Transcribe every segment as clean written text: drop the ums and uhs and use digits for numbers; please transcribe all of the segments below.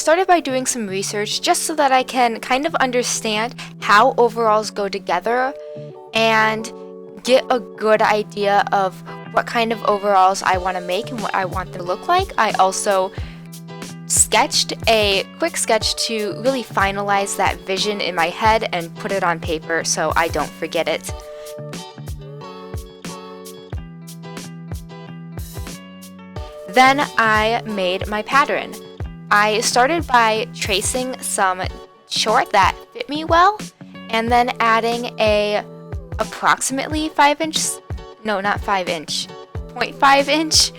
started by doing some research just so that I can kind of understand how overalls go together and get a good idea of what kind of overalls I want to make and what I want them to look like. I also sketched a quick sketch to really finalize that vision in my head and put it on paper so I don't forget it. Then I made my pattern. I started by tracing some short that fit me well and then adding a approximately 0.5 inch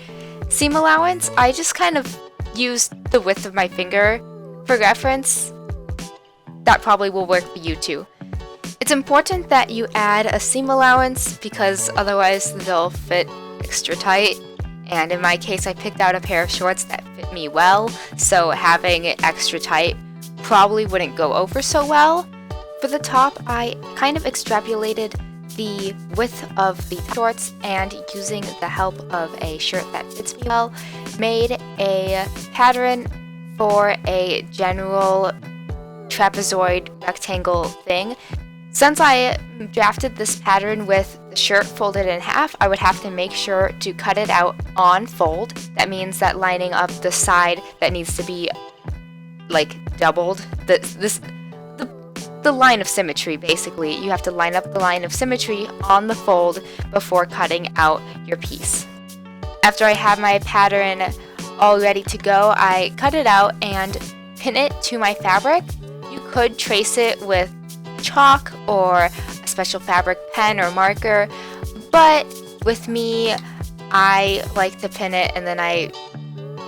seam allowance. I just kind of used the width of my finger for reference. That probably will work for you too. It's important that you add a seam allowance because otherwise they'll fit extra tight. And in my case, I picked out a pair of shorts that fit me well, so having it extra tight probably wouldn't go over so well. For the top, I kind of extrapolated the width of the shorts and using the help of a shirt that fits me well, made a pattern for a general trapezoid rectangle thing. Since I drafted this pattern with the shirt folded in half, I would have to make sure to cut it out on fold. That means that lining up the side that needs to be like doubled. The line of symmetry, basically. You have to line up the line of symmetry on the fold before cutting out your piece. After I have my pattern all ready to go, I cut it out and pin it to my fabric. You could trace it with chalk or a special fabric pen or marker, but with me, I like to pin it and then I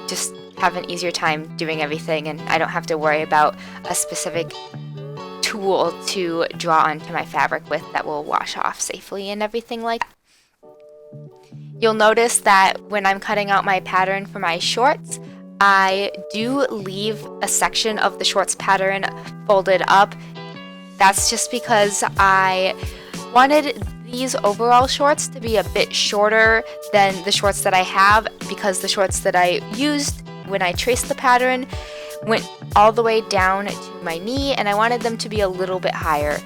just have an easier time doing everything and I don't have to worry about a specific tool to draw onto my fabric with that will wash off safely and everything like that. You'll notice that when I'm cutting out my pattern for my shorts, I do leave a section of the shorts pattern folded up. That's just because I wanted these overall shorts to be a bit shorter than the shorts that I have, because the shorts that I used when I traced the pattern went all the way down to my knee, and I wanted them to be a little bit higher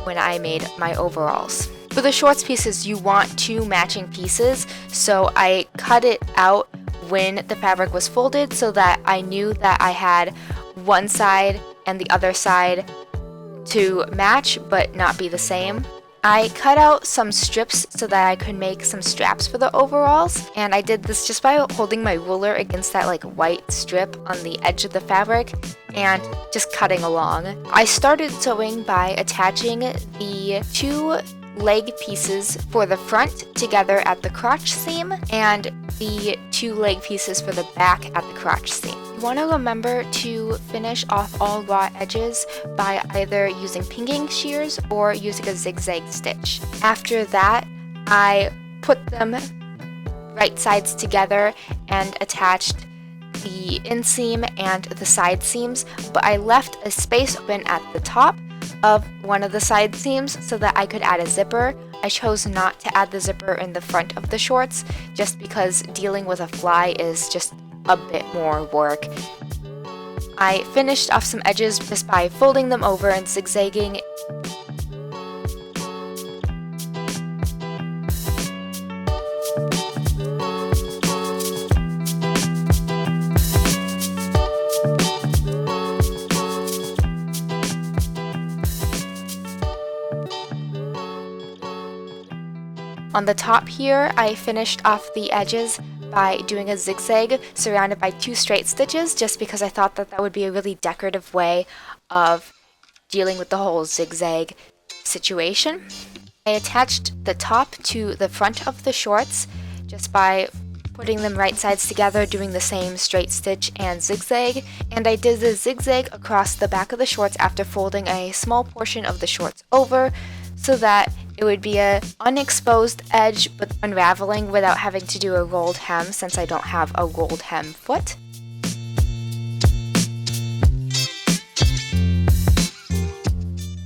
when I made my overalls. For the shorts pieces, you want two matching pieces, so I cut it out when the fabric was folded so that I knew that I had one side and the other side to match but not be the same. I cut out some strips so that I could make some straps for the overalls, and I did this just by holding my ruler against that like white strip on the edge of the fabric and just cutting along. I started sewing by attaching the two leg pieces for the front together at the crotch seam and the two leg pieces for the back at the crotch seam. You want to remember to finish off all raw edges by either using pinging shears or using a zigzag stitch. After that, I put them right sides together and attached the inseam and the side seams, but I left a space open at the top of one of the side seams so that I could add a zipper. I chose not to add the zipper in the front of the shorts just because dealing with a fly is just a bit more work. I finished off some edges just by folding them over and zigzagging. On the top here, I finished off the edges by doing a zigzag surrounded by two straight stitches just because I thought that that would be a really decorative way of dealing with the whole zigzag situation. I attached the top to the front of the shorts just by putting them right sides together, doing the same straight stitch and zigzag, and I did the zigzag across the back of the shorts after folding a small portion of the shorts over so that it would be a unexposed edge but unraveling without having to do a rolled hem since I don't have a rolled hem foot.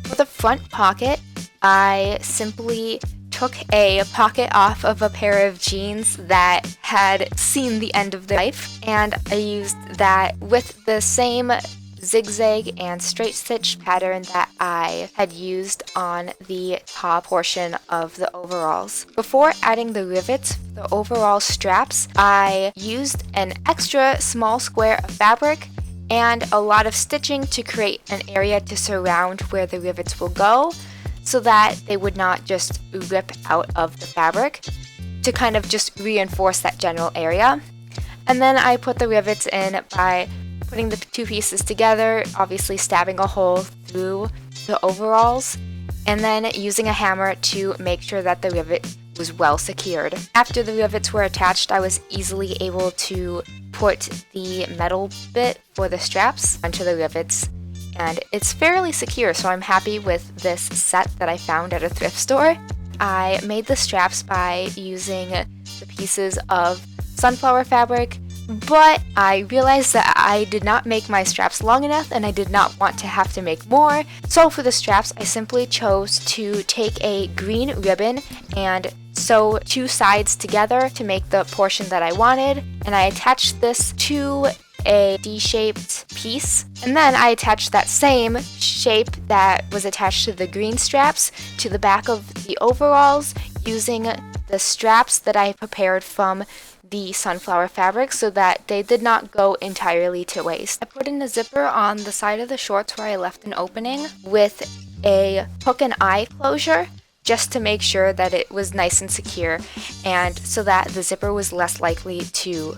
For the front pocket, I simply took a pocket off of a pair of jeans that had seen the end of their life, and I used that with the same zigzag and straight stitch pattern that I had used on the top portion of the overalls. Before adding the rivets, the overall straps, I used an extra small square of fabric and a lot of stitching to create an area to surround where the rivets will go so that they would not just rip out of the fabric, to kind of just reinforce that general area. And then I put the rivets in by putting the two pieces together, obviously stabbing a hole through the overalls, and then using a hammer to make sure that the rivet was well secured. After the rivets were attached, I was easily able to put the metal bit for the straps onto the rivets, and it's fairly secure, so I'm happy with this set that I found at a thrift store. I made the straps by using the pieces of sunflower fabric, but I realized that I did not make my straps long enough and I did not want to have to make more. So for the straps, I simply chose to take a green ribbon and sew two sides together to make the portion that I wanted, and I attached this to a D-shaped piece, and then I attached that same shape that was attached to the green straps to the back of the overalls using the straps that I prepared from the sunflower fabric so that they did not go entirely to waste. I put in a zipper on the side of the shorts where I left an opening with a hook and eye closure, just to make sure that it was nice and secure, and so that the zipper was less likely to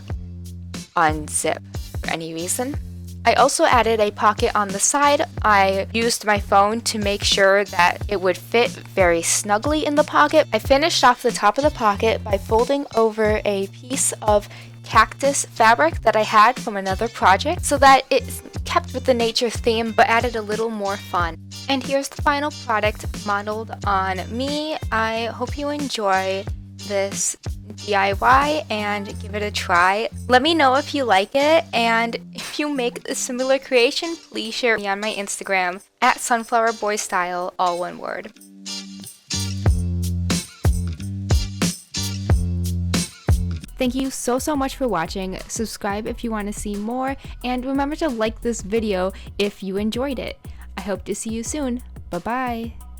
unzip for any reason. I also added a pocket on the side. I used my phone to make sure that it would fit very snugly in the pocket. I finished off the top of the pocket by folding over a piece of cactus fabric that I had from another project so that it kept with the nature theme but added a little more fun. And here's the final product modeled on me. I hope you enjoy this DIY and give it a try. Let me know if you like it, and if you make a similar creation, please share me on my Instagram at sunflowerboystyle, all one word. Thank you so much for watching. Subscribe if you want to see more, and remember to like this video if you enjoyed it. I hope to see you soon. Bye bye.